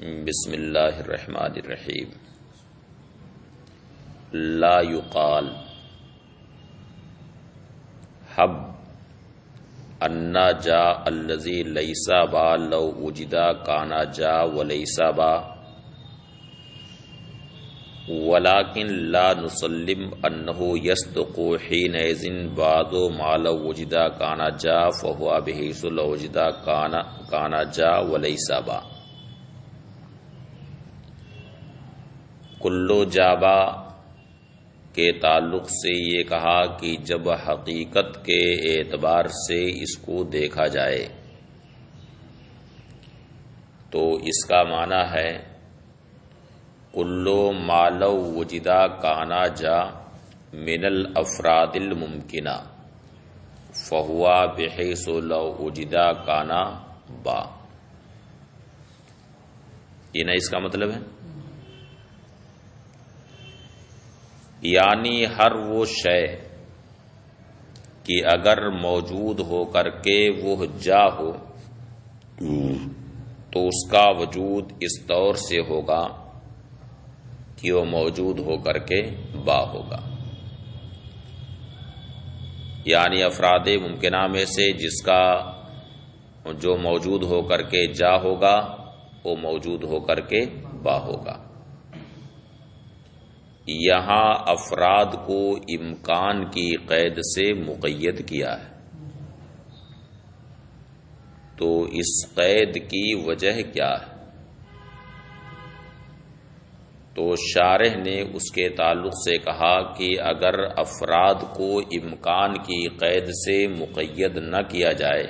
بسم اللہ الرحمن الرحیم۔ لا یقال حب انا جا الذی لیس با لو وجدا کانا جا ولیس با ولکن لا نسلم انہ یصدق حینئذ بعد ما لو وجدا کانا جا فہو بحیث لو وجدا کانا جا ولیس با۔ کلو جابا کے تعلق سے یہ کہا کہ جب حقیقت کے اعتبار سے اس کو دیکھا جائے تو اس کا معنی ہے کلو مالو وجدہ کانا جا من الافراد الممکنہ فہوا بحیث لو وجدہ کانا با۔ یہ نہ اس کا مطلب ہے، یعنی ہر وہ شے کہ اگر موجود ہو کر کے وہ جا ہو تو اس کا وجود اس طور سے ہوگا کہ وہ موجود ہو کر کے با ہوگا، یعنی افراد ممکنہ میں سے جس کا جو موجود ہو کر کے جا ہوگا وہ موجود ہو کر کے با ہوگا۔ یہاں افراد کو امکان کی قید سے مقید کیا ہے، تو اس قید کی وجہ کیا ہے؟ تو شارح نے اس کے تعلق سے کہا کہ اگر افراد کو امکان کی قید سے مقید نہ کیا جائے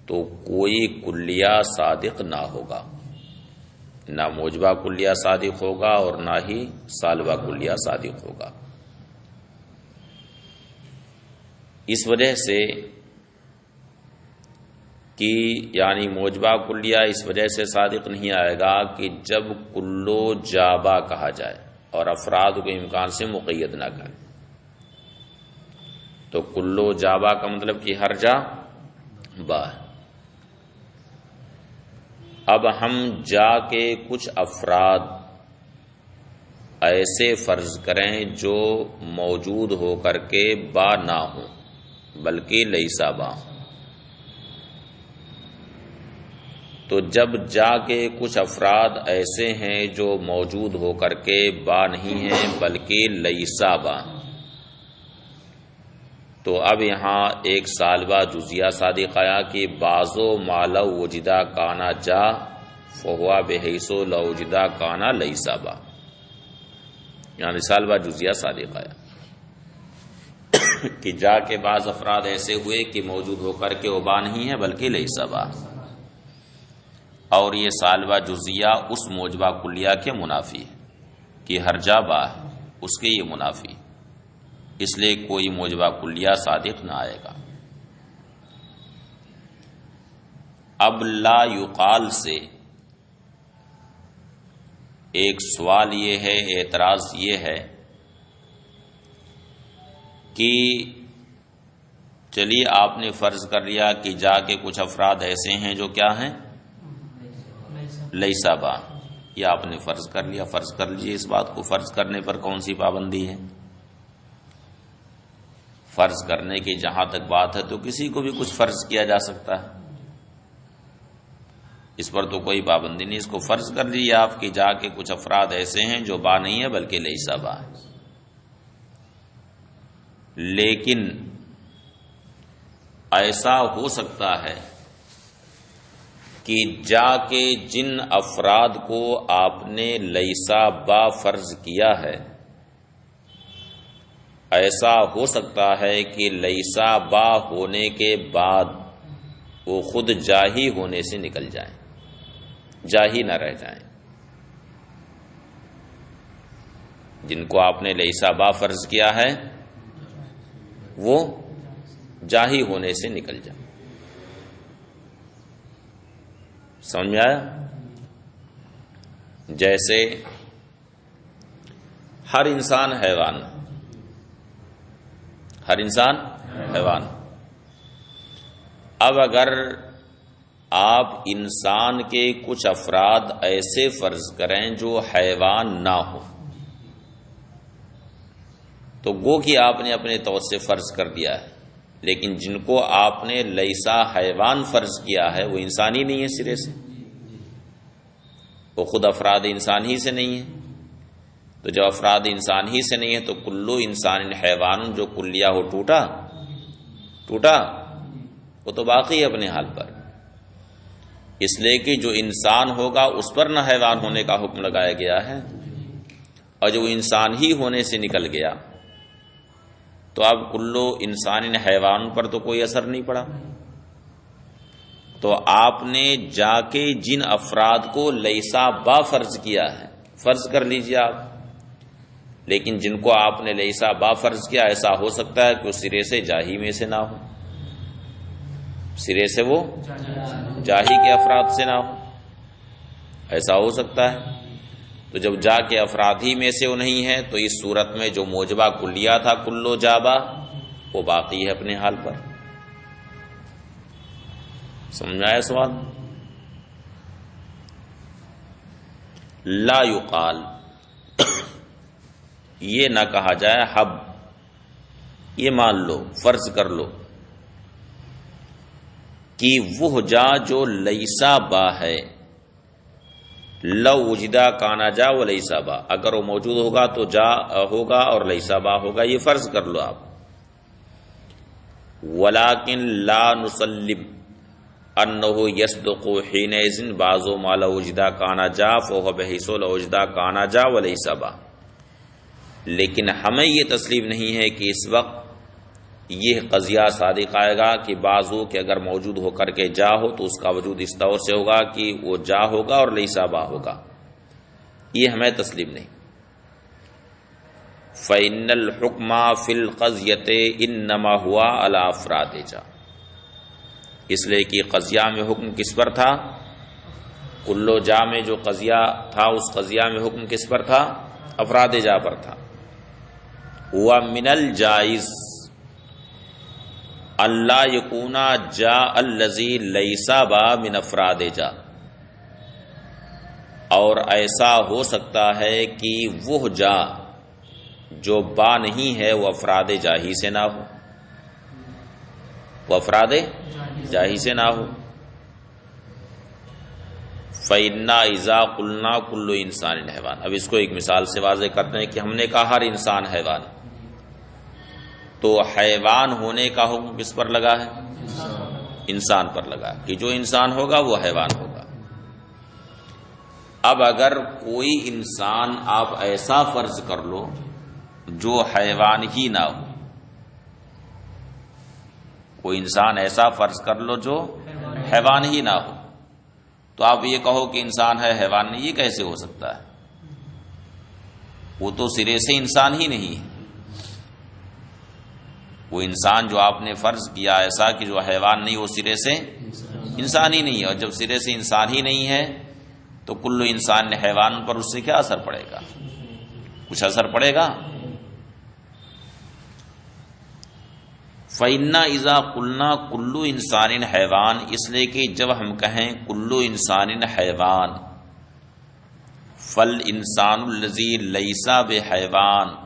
تو کوئی کلیہ صادق نہ ہوگا، نہ موجبہ کلیہ صادق ہوگا اور نہ ہی سالبہ کلیہ صادق ہوگا۔ اس وجہ سے کہ یعنی موجبہ کلیہ اس وجہ سے صادق نہیں آئے گا کہ جب کلو جابا کہا جائے اور افراد کو امکان سے مقید نہ کرے، تو کلو جابا کا مطلب کہ ہر جا با ہے۔ اب ہم جا کے کچھ افراد ایسے فرض کریں جو موجود ہو کر کے با نہ ہوں بلکہ لیسا با ہوں، تو جب جا کے کچھ افراد ایسے ہیں جو موجود ہو کر کے با نہیں ہیں بلکہ لیسا با ہیں، تو اب یہاں ایک سالبہ جزیہ صادق آیا کہ بعضو مالو وجدہ کانا جا فہوا بحیثو لو وجدہ کانا لیسا با، یعنی سالبہ جزیہ صادق آیا کہ جا کے بعض افراد ایسے ہوئے کہ موجود ہو کر کے وہ با نہیں ہے بلکہ لیسا با، اور یہ سالبہ جزیہ اس موجبہ کلیہ کے منافی ہے کہ ہر جا با ہے، اس کے یہ منافی، اس لیے کوئی موجبہ کلیہ صادق نہ آئے گا۔ اب لا یقال سے ایک سوال یہ ہے، اعتراض یہ ہے کہ چلیے آپ نے فرض کر لیا کہ جا کے کچھ افراد ایسے ہیں جو کیا ہیں لیسا با، یہ آپ نے فرض کر لیا، فرض کر لیجیے، اس بات کو فرض کرنے پر کون سی پابندی ہے؟ فرض کرنے کی جہاں تک بات ہے تو کسی کو بھی کچھ فرض کیا جا سکتا ہے، اس پر تو کوئی پابندی نہیں، اس کو فرض کر لیجیے آپ کہ جا کے کچھ افراد ایسے ہیں جو با نہیں ہے بلکہ لیسا با ہے۔ لیکن ایسا ہو سکتا ہے کہ جا کے جن افراد کو آپ نے لیسا با فرض کیا ہے ایسا ہو سکتا ہے کہ لیسا با ہونے کے بعد وہ خود جاہی ہونے سے نکل جائیں، جاہی نہ رہ جائیں، جن کو آپ نے لیسا با فرض کیا ہے وہ جاہی ہونے سے نکل جائیں۔ سمجھ میں آیا؟ جیسے ہر انسان حیوان، ہر انسان حیوان، اب اگر آپ انسان کے کچھ افراد ایسے فرض کریں جو حیوان نہ ہو، تو گو کہ آپ نے اپنے طور سے فرض کر دیا ہے، لیکن جن کو آپ نے لیسا حیوان فرض کیا ہے وہ انسان ہی نہیں ہے سرے سے، وہ خود افراد انسان ہی سے نہیں ہے۔ تو جب افراد انسان ہی سے نہیں ہے تو کلو انسان حیوان، جو کلیہ ہو ٹوٹا وہ تو باقی ہے اپنے حال پر، اس لیے کہ جو انسان ہوگا اس پر نہ حیوان ہونے کا حکم لگایا گیا ہے، اور جو انسان ہی ہونے سے نکل گیا تو اب کلو انسان حیوان پر تو کوئی اثر نہیں پڑا۔ تو آپ نے جا کے جن افراد کو لیسا با فرض کیا ہے، فرض کر لیجئے آپ، لیکن جن کو آپ نے لیسا با فرض کیا، ایسا ہو سکتا ہے کہ وہ سرے سے جاہی میں سے نہ ہو، سرے سے وہ جاہی کے افراد سے نہ ہو، ایسا ہو سکتا ہے۔ تو جب جا کے افراد ہی میں سے وہ نہیں ہے تو اس صورت میں جو موجبہ کلیہ تھا کلو جابا وہ باقی ہے اپنے حال پر۔ سمجھ آیا سوال؟ لا یقال، یہ نہ کہا جائے حب، یہ مان لو، فرض کر لو کہ وہ جا جو لیسا با ہے، لو وجدہ کانا جا و لیسا با، اگر وہ موجود ہوگا تو جا ہوگا اور لیسا با ہوگا، یہ فرض کر لو آپ۔ ولیکن لا نسلم انه یصدق حینئذ بعض ما لو وجدہ کانا جا فهو بحیث لو وجدہ کانا جا و لیسا با، لیکن ہمیں یہ تسلیم نہیں ہے کہ اس وقت یہ قضیہ صادق آئے گا کہ بعضو کہ اگر موجود ہو کر کے جا ہو تو اس کا وجود اس طور سے ہوگا کہ وہ جا ہوگا اور لیسا با ہوگا، یہ ہمیں تسلیم نہیں۔ فَإِنَّ الْحُكْمَ فِي الْقَضْيَةِ إِنَّمَا هُوَ عَلَى أَفْرَادِ جا، اس لیے کہ قضیہ میں حکم کس پر تھا؟ کلو جا میں جو قضیہ تھا اس قضیہ میں حکم کس پر تھا؟ افراد جا پر تھا۔ ہوا من الجائز اللہ یکونا جا الذی لیسا با من افراد جا، اور ایسا ہو سکتا ہے کہ وہ جا جو با نہیں ہے وہ افراد جاہی سے نہ ہو، وہ افراد جاہی سے نہ ہو۔ فَإِنَّا إِذَا قُلْنَا كُلُّ إِنسَانٍ حیوان، اب اس کو ایک مثال سے واضح کرتے ہیں کہ ہم نے کہا ہر انسان حیوان، تو حیوان ہونے کا حکم کس پر لگا ہے؟ انسان پر لگا کہ جو انسان ہوگا وہ حیوان ہوگا۔ اب اگر کوئی انسان آپ ایسا فرض کر لو جو حیوان ہی نہ ہو، کوئی انسان ایسا فرض کر لو جو حیوان ہی نہ ہو، تو آپ یہ کہو کہ انسان ہے حیوان نہیں، یہ کیسے ہو سکتا ہے؟ وہ تو سرے سے انسان ہی نہیں ہے۔ وہ انسان جو آپ نے فرض کیا ایسا کہ جو حیوان نہیں وہ سرے سے انسان ہی نہیں ہے، اور جب سرے سے انسان ہی نہیں ہے تو کل انسان حیوان پر اس سے کیا اثر پڑے گا؟ کچھ اثر پڑے گا؟ فَإِنَّا إِذَا قُلْنَا كُلُّ إِنسَانٍ حیوان، اس لیے کہ جب ہم کہیں کلو انسان حیوان، فَالْإِنسَانُ الَّذِي لَيْسَ بِحَيْوان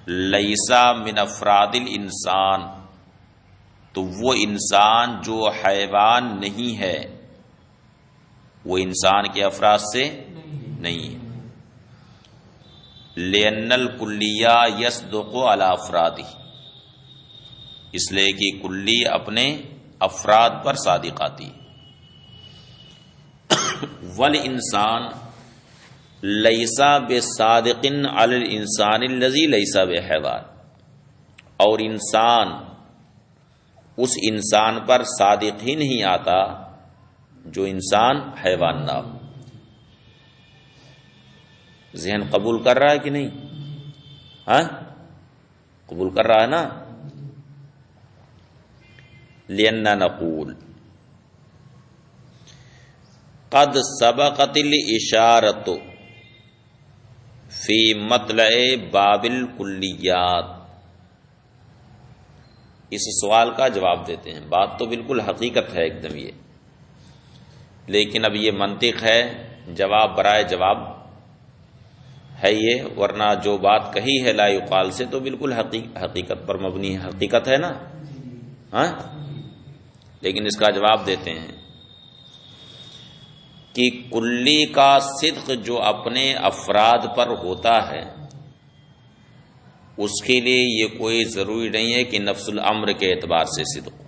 لیسا من افراد الانسان، تو وہ انسان جو حیوان نہیں ہے وہ انسان کے افراد سے نہیں ہے۔ لأن الکلیہ یصدق علی افرادہ، اس لیے کہ کلی اپنے افراد پر صادق آتی۔ والانسان لیسا بصادق علی الانسان الذی لیسا بحیوان، اور انسان اس انسان پر صادق ہی نہیں آتا جو انسان حیوان نہ ہو۔ ذہن قبول کر رہا ہے کہ نہیں؟ ہاں قبول کر رہا ہے نا؟ لأننا نقول قد سبقت الاشارۃ فی مطلع باب الکلیات۔ اس سوال کا جواب دیتے ہیں، بات تو بالکل حقیقت ہے ایک دم، یہ لیکن اب یہ منطق ہے، جواب برائے جواب ہے یہ، ورنہ جو بات کہی ہے لا یقال سے تو بالکل حقیقت پر مبنی ہے، حقیقت ہے نا، ہاں؟ لیکن اس کا جواب دیتے ہیں کہ کلی کا صدق جو اپنے افراد پر ہوتا ہے اس کے لیے یہ کوئی ضروری نہیں ہے کہ نفس الامر کے اعتبار سے صدق ہو،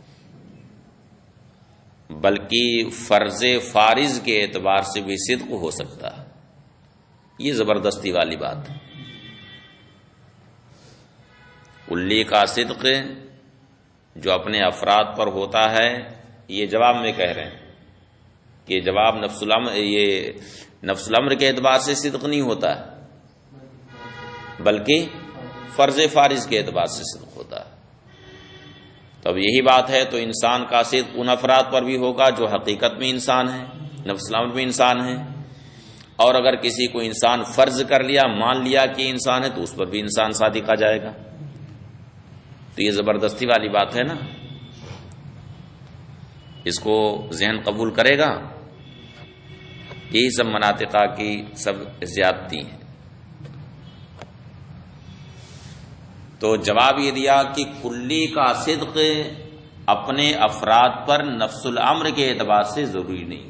بلکہ فرض فارض کے اعتبار سے بھی صدق ہو سکتا ہے۔ یہ زبردستی والی بات ہے۔ کلی کا صدق جو اپنے افراد پر ہوتا ہے، یہ جواب میں کہہ رہے ہیں کہ جواب نفس الامر کے اعتبار سے صدق نہیں ہوتا ہے، بلکہ فرض فارض کے اعتبار سے صدق ہوتا ہے۔ تو اب یہی بات ہے، تو انسان کا صدق ان افراد پر بھی ہوگا جو حقیقت میں انسان ہیں، نفس الامر میں انسان ہیں، اور اگر کسی کو انسان فرض کر لیا، مان لیا کہ انسان ہے، تو اس پر بھی انسان صادق آ جائے گا۔ تو یہ زبردستی والی بات ہے نا، اس کو ذہن قبول کرے گا؟ یہی سب مناطقہ کی سب زیادتی ہیں۔ تو جواب یہ دیا کہ کلی کا صدق اپنے افراد پر نفس الامر کے اعتبار سے ضروری نہیں،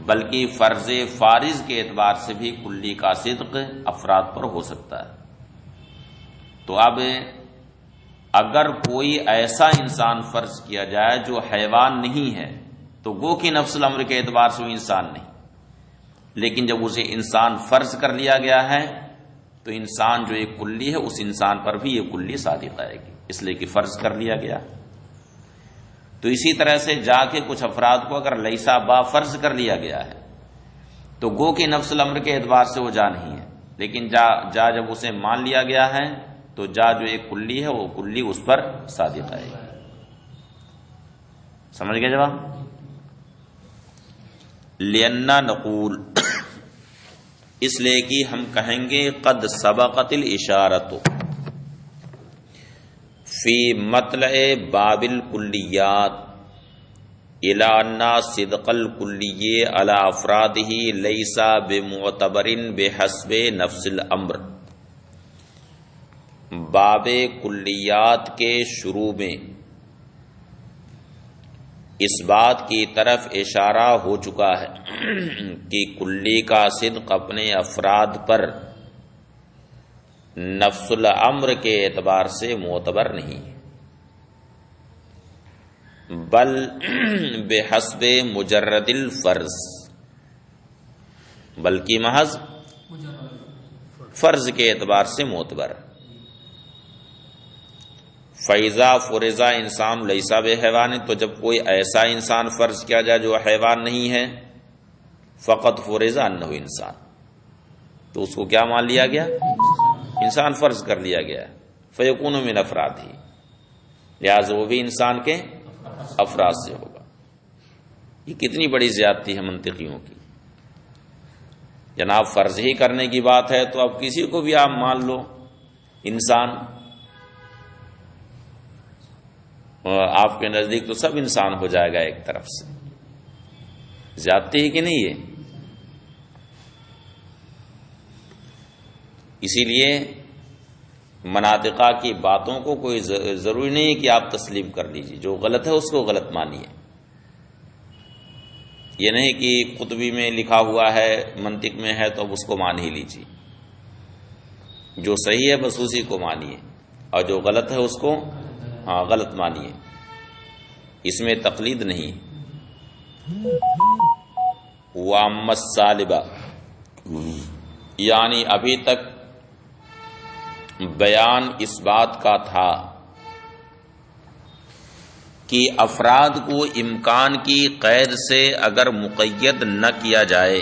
بلکہ فرض فارض کے اعتبار سے بھی کلی کا صدق افراد پر ہو سکتا ہے۔ تو اب اگر کوئی ایسا انسان فرض کیا جائے جو حیوان نہیں ہے، تو گو کہ نفس الامر کے اعتبار سے وہ انسان نہیں، لیکن جب اسے انسان فرض کر لیا گیا ہے تو انسان جو ایک کلی ہے اس انسان پر بھی یہ کلی صادق آئے گی، اس لیے کہ فرض کر لیا گیا۔ تو اسی طرح سے جا کے کچھ افراد کو اگر لیسا با فرض کر لیا گیا ہے تو گو کہ نفس الامر کے اعتبار سے وہ جا نہیں ہے، لیکن جا جب اسے مان لیا گیا ہے تو جا جو ایک کلی ہے وہ کلی اس پر صادق آئے گی۔ سمجھ گئے جواب؟ لِأَنَّا نقول، اس لیے کہ ہم کہیں گے قد سبقت الاشارۃ فی مطلع باب الکلیات الی ان صدق الکلی علی افرادہ لیس بمعتبر بحسب نفس الامر۔ باب کلیات کے شروع میں اس بات کی طرف اشارہ ہو چکا ہے کہ کلی کا صدق اپنے افراد پر نفس الامر کے اعتبار سے معتبر نہیں، بل بحسب مجرد الفرض، بلکہ محض فرض کے اعتبار سے معتبر۔ فَإِذَا فُرِضَ انسان لیسا بحیوان، تو جب کوئی ایسا انسان فرض کیا جائے جو حیوان نہیں ہے، فقط فُرِضَ انہ انسان، تو اس کو کیا مان لیا گیا؟ انسان فرض کر لیا گیا۔ فَيَكُونُ مِنْ أَفْرَادِهِ، لہذا وہ بھی انسان کے افراد سے ہوگا۔ یہ کتنی بڑی زیادتی ہے منطقیوں کی۔ جناب فرض ہی کرنے کی بات ہے تو اب کسی کو بھی آپ مان لو انسان، آپ کے نزدیک تو سب انسان ہو جائے گا ایک طرف سے۔ زیادتی ہے کہ نہیں ہے؟ اسی لیے مناطقہ کی باتوں کو کوئی ضروری نہیں ہے کہ آپ تسلیم کر لیجیے، جو غلط ہے اس کو غلط مانیے۔ یہ نہیں کہ قطبی میں لکھا ہوا ہے منطق میں ہے تو اب اس کو مان ہی لیجیے، جو صحیح ہے بس اسی کو مانیے، اور جو غلط ہے اس کو غلط مانیے، اس میں تقلید نہیں۔ وَأَمَّا السَّالِبَ، یعنی ابھی تک بیان اس بات کا تھا کہ افراد کو امکان کی قید سے اگر مقید نہ کیا جائے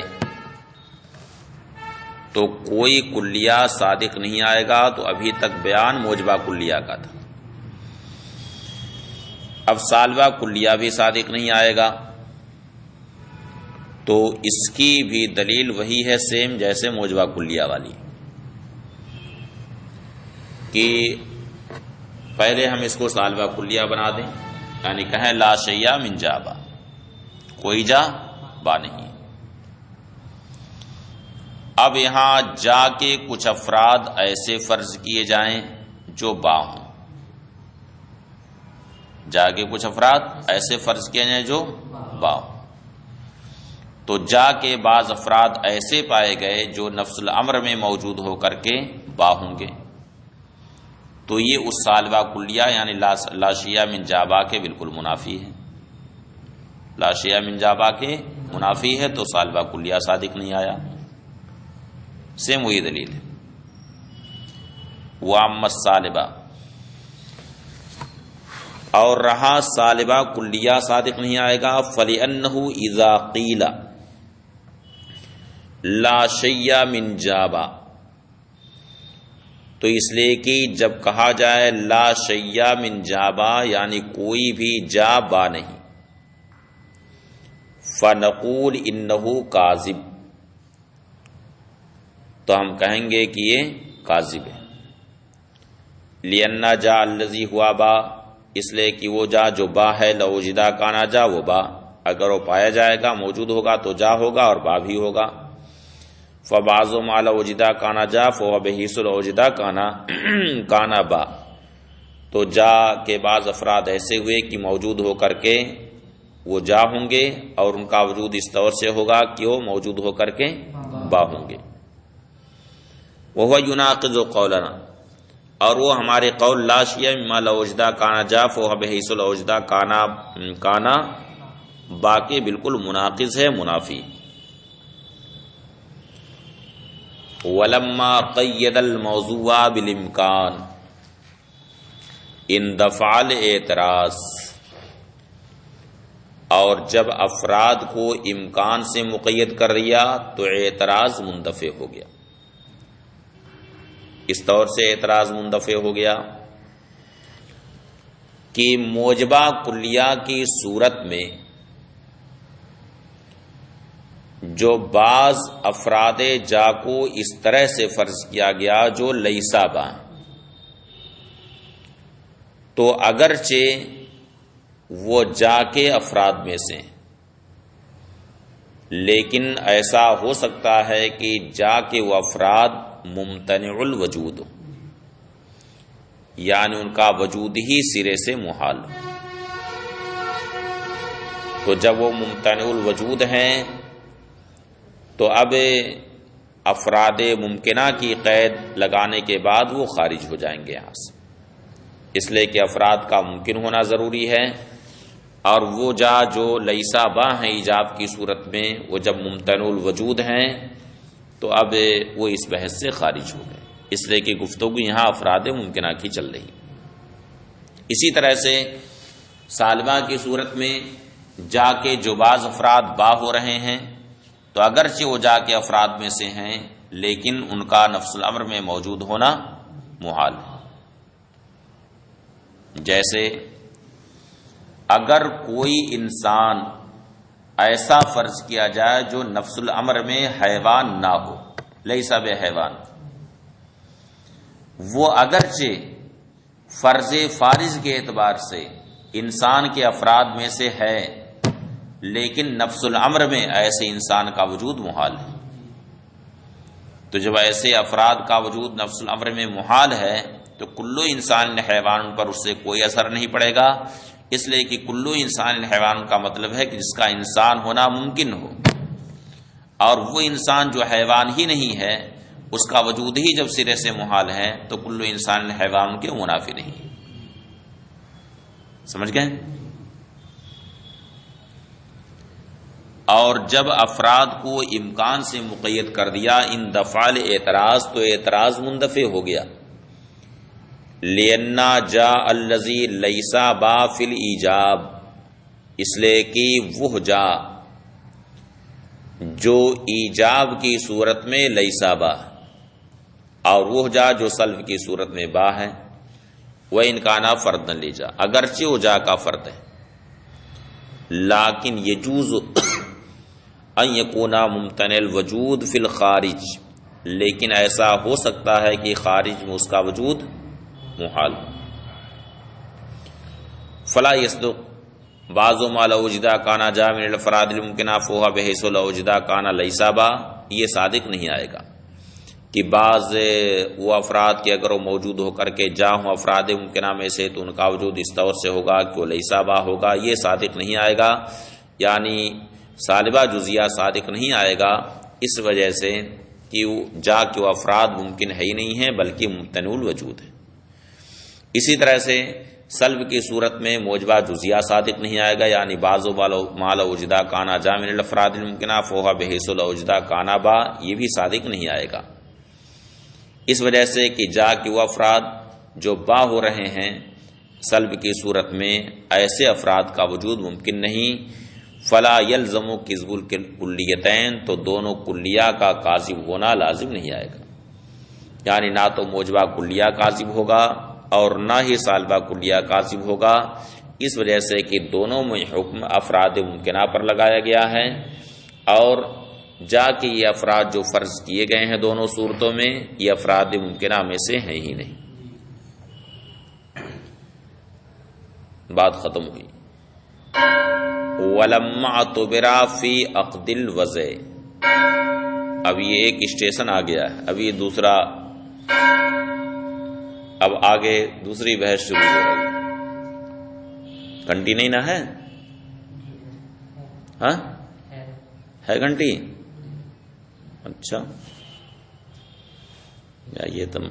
تو کوئی کلیہ صادق نہیں آئے گا، تو ابھی تک بیان موجبہ کلیہ کا تھا۔ اب سالبہ کلیہ بھی صادق نہیں آئے گا، تو اس کی بھی دلیل وہی ہے سیم جیسے موجبہ کلیہ والی، کہ پہلے ہم اس کو سالبہ کلیہ بنا دیں، یعنی کہیں لا شیء من جابہ، کوئی جا با نہیں. اب یہاں جا کے کچھ افراد ایسے فرض کیے جائیں جو با ہوں. جا کے کچھ افراد ایسے فرض کیے جائیں جو با ہوں. تو جا کے بعض افراد ایسے پائے گئے جو نفس الامر میں موجود ہو کر کے با ہوں گے، تو یہ اس سالبہ کلیہ یعنی لاشیہ من جابا کے بالکل منافی ہے. لاشیہ من جابا کے منافی ہے تو سالبہ کلیہ صادق نہیں آیا. سیم وہی دلیل ہے. وَأَمَّا السَّالِبَہ، اور رہا سالبہ کلیہ صادق نہیں آئے گا. فَلِأَنَّهُ إِذَا قِيلَ لا شیء من جابا، تو اس لیے کہ جب کہا جائے لا شیء من جابا یعنی کوئی بھی جا با نہیں، فنقول انہ کاذب، تو ہم کہیں گے کہ یہ کاذب ہے. لأن جا الذی ہوا با، اس لیے کہ وہ جا جو با ہے لوجدہ کانا جا، وہ با اگر وہ پایا جائے گا موجود ہوگا تو جا ہوگا اور با بھی ہوگا. فبعض ما لوجدہ کانا جا فهو بحیث لوجدہ کانا با، تو جا کے بعض افراد ایسے ہوئے کہ موجود ہو کر کے وہ جا ہوں گے اور ان کا وجود اس طور سے ہوگا کہ وہ موجود ہو کر کے با ہوں گے. وهو يناقض قولنا، اور وہ ہمارے قول لا شیء مما لوجدہ کانا جا فهو بحیث لوجدہ کانا با کے بالکل مناقض ہے، منافی. وَلَمَّا قَيَّدَ الْمَوْضُوعَ بِالْإِمْكَانِ اندفع الاعتراض، اور جب افراد کو امکان سے مقید کر دیا تو اعتراض مندفع ہو گیا. اس طور سے اعتراض مندفع ہو گیا کہ موجبہ کلیہ کی صورت میں جو بعض افراد جا کو اس طرح سے فرض کیا گیا جو لیسا با، تو اگرچہ وہ جا کے افراد میں سے، لیکن ایسا ہو سکتا ہے کہ جا کے وہ افراد ممتنع الوجود، یعنی ان کا وجود ہی سرے سے محال. تو جب وہ ممتنع الوجود ہیں تو اب افراد ممکنہ کی قید لگانے کے بعد وہ خارج ہو جائیں گے یہاں سے، اس لیے کہ افراد کا ممکن ہونا ضروری ہے، اور وہ جا جو لیسا با ہیں ایجاب کی صورت میں وہ جب ممتنع الوجود ہیں تو اب وہ اس بحث سے خارج ہو گئے، اس لیے کہ گفتگو یہاں افراد ممکنہ کی چل رہی. اسی طرح سے سالبہ کی صورت میں جا کے جو بعض افراد با ہو رہے ہیں تو اگرچہ وہ جا کے افراد میں سے ہیں لیکن ان کا نفس الامر میں موجود ہونا محال ہے. جیسے اگر کوئی انسان ایسا فرض کیا جائے جو نفس الامر میں حیوان نہ ہو، لیسا بے حیوان، وہ اگرچہ فرض فارض کے اعتبار سے انسان کے افراد میں سے ہے لیکن نفس الامر میں ایسے انسان کا وجود محال ہے. تو جب ایسے افراد کا وجود نفس الامر میں محال ہے تو کلو انسان حیوان پر اس سے کوئی اثر نہیں پڑے گا، اس لیے کہ کلو انسان حیوان کا مطلب ہے کہ جس کا انسان ہونا ممکن ہو، اور وہ انسان جو حیوان ہی نہیں ہے اس کا وجود ہی جب سرے سے محال ہے تو کلو انسان حیوان کے منافی نہیں. سمجھ گئے؟ اور جب افراد کو امکان سے مقید کر دیا اندفع اعتراض، تو اعتراض مندفع ہو گیا. لِأَنَّ جَاءَ الَّذِي لَيْسَ بَا فِي الْإِيجَابِ، اس لیے کہ وہ جا جو ایجاب کی صورت میں لیسا با، اور وہ جا جو سلب کی صورت میں با ہے، وہ انکانا فرد لے جا، اگرچہ وہ جا کا فرد ہے، لیکن یجوز ان یکونا ممتنع الوجود فی الخارج، لیکن ایسا ہو سکتا ہے کہ خارج میں اس کا وجود محال. فلا یصدق بعض ما لو وجدا کانا جا من الافراد الممکنہ فوہا بحیث لو وجدا کانا لیسا با، یہ صادق نہیں آئے گا کہ بعض وہ افراد کے اگر وہ موجود ہو کر کے جا ہوں افراد ممکنہ میں سے تو ان کا وجود اس طور سے ہوگا کہ وہ لیسا با ہوگا، یہ صادق نہیں آئے گا، یعنی سالبہ جزیہ صادق نہیں آئے گا اس وجہ سے کہ جا کے وہ افراد ممکن ہے ہی نہیں ہیں بلکہ ممتنع الوجود ہے۔ اسی طرح سے سلب کی صورت میں موجبہ جزیہ صادق نہیں آئے گا، یعنی بعض ما لو وجدا کانا جا من الافراد الممکنہ فوہا بحیث لو وجدا کانا با، یہ بھی صادق نہیں آئے گا اس وجہ سے کہ جا کے وہ افراد جو با ہو رہے ہیں سلب کی صورت میں ایسے افراد کا وجود ممکن نہیں۔ فلا یلزم کذب الکلیتین، تو دونوں کلیہ کا کاذب ہونا لازم نہیں آئے گا، یعنی نہ تو موجبہ کلیہ کاذب ہوگا اور نہ ہی سالبہ کلیہ کاذب ہوگا، اس وجہ سے کہ دونوں میں حکم افراد ممکنہ پر لگایا گیا ہے، اور جا کے یہ افراد جو فرض کیے گئے ہیں دونوں صورتوں میں یہ افراد ممکنہ میں سے ہیں ہی نہیں۔ بات ختم ہوئی۔ وَلَمَّا اعْتُبِرَ فِي عَقْدِ الْوَضْعِ، اب یہ ایک اسٹیشن آ گیا ہے، اب یہ دوسرا، اب آگے دوسری بحث شروع ہو رہی ہے۔ گھنٹی نہیں نہ ہے؟ ہاں ہے گھنٹی؟ اچھا یہ تم